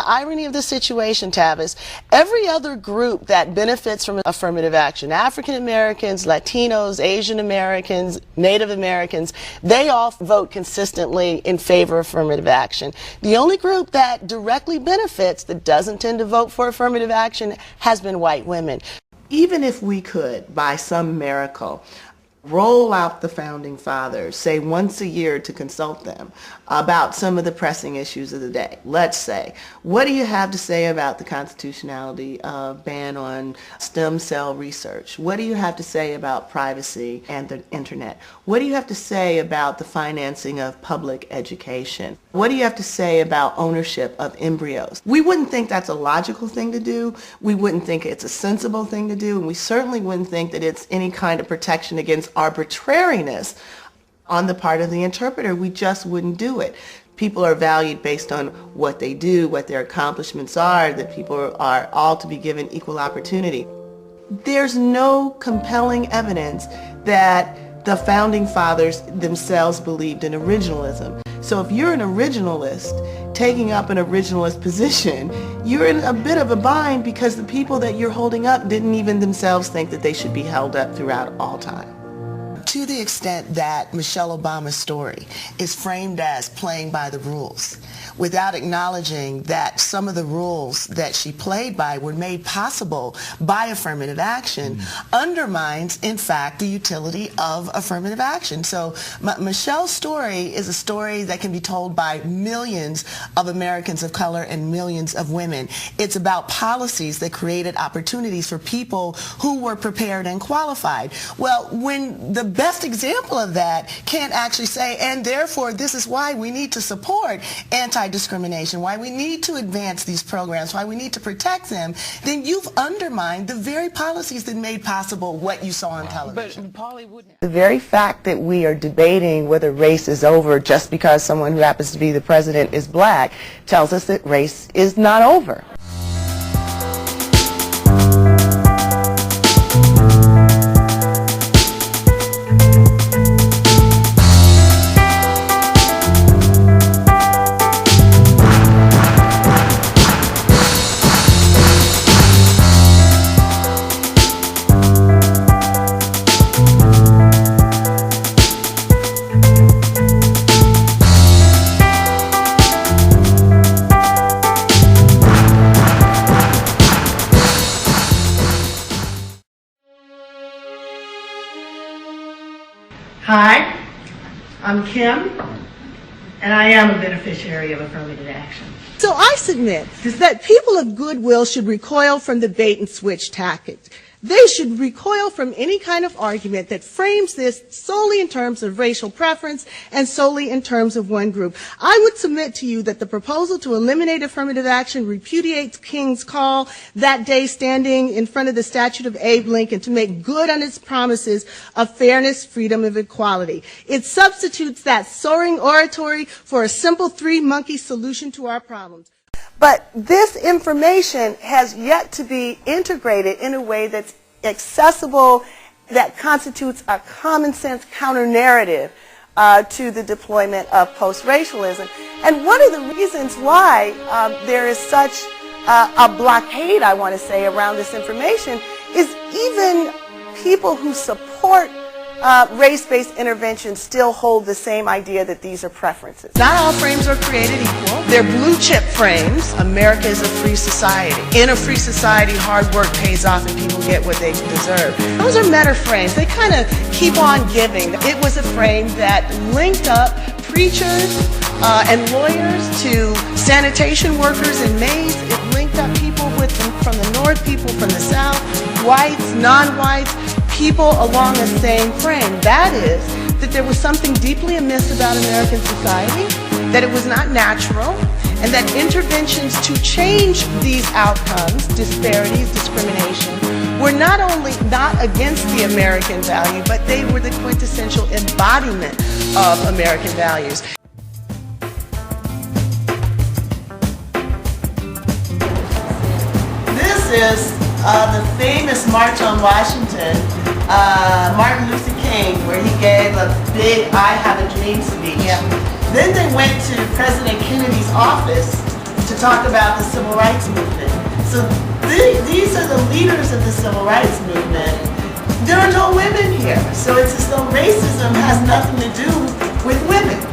the irony of the situation, Tavis. Every other group that benefits from affirmative action, African Americans, Latinos, Asian Americans, Native Americans, they all vote consistently in favor of affirmative action. The only group that directly benefits, that doesn't tend to vote for affirmative action, has been white women. Even if we could, by some miracle, roll out the Founding Fathers, say once a year, to consult them about some of the pressing issues of the day. Let's say, what do you have to say about the constitutionality of ban on stem cell research? What do you have to say about privacy and the internet? What do you have to say about the financing of public education? What do you have to say about ownership of embryos? We wouldn't think that's a logical thing to do. We wouldn't think it's a sensible thing to do. And we certainly wouldn't think that it's any kind of protection against arbitrariness on the part of the interpreter. We just wouldn't do it. People are valued based on what they do, what their accomplishments are, that people are all to be given equal opportunity. There's no compelling evidence that the Founding Fathers themselves believed in originalism. So if you're an originalist taking up an originalist position, you're in a bit of a bind because the people that you're holding up didn't even themselves think that they should be held up throughout all time. To the extent that Michelle Obama's story is framed as playing by the rules, without acknowledging that some of the rules that she played by were made possible by affirmative action, undermines, in fact, the utility of affirmative action. So Michelle's story is a story that can be told by millions of Americans of color and millions of women. It's about policies that created opportunities for people who were prepared and qualified. Well, when the best example of that can't actually say, and therefore this is why we need to support anti-discrimination, why we need to advance these programs, why we need to protect them, then you've undermined the very policies that made possible what you saw on television. The very fact that we are debating whether race is over just because someone who happens to be the president is black tells us that race is not over. Hi, I'm Kim, and I am a beneficiary of affirmative action. So I submit that people of goodwill should recoil from the bait and switch tactics. They should recoil from any kind of argument that frames this solely in terms of racial preference and solely in terms of one group. I would submit to you that the proposal to eliminate affirmative action repudiates King's call that day standing in front of the statue of Abe Lincoln to make good on its promises of fairness, freedom, and equality. It substitutes that soaring oratory for a simple three-monkey solution to our problems. But this information has yet to be integrated in a way that's accessible, that constitutes a common sense counter-narrative to the deployment of post-racialism. And one of the reasons why there is such a blockade, I want to say, around this information is even people who support race-based intervention still hold the same idea that these are preferences. Not all frames are created equal. They're blue chip frames. America is a free society. In a free society, hard work pays off and people get what they deserve. Those are meta frames. They kind of keep on giving. It was a frame that linked up preachers and lawyers to sanitation workers and maids. It linked up people from the north, people from the south, whites, non-whites, people along the same frame. That is, that there was something deeply amiss about American society, that it was not natural, and that interventions to change these outcomes, disparities, discrimination, were not only not against the American value, but they were the quintessential embodiment of American values. This is the famous March on Washington, Martin Luther King, where he gave a big I Have a Dream speech. Yeah. Then they went to President Kennedy's office to talk about the civil rights movement. So these are the leaders of the civil rights movement. There are no women here. So it's as though racism has nothing to do with women.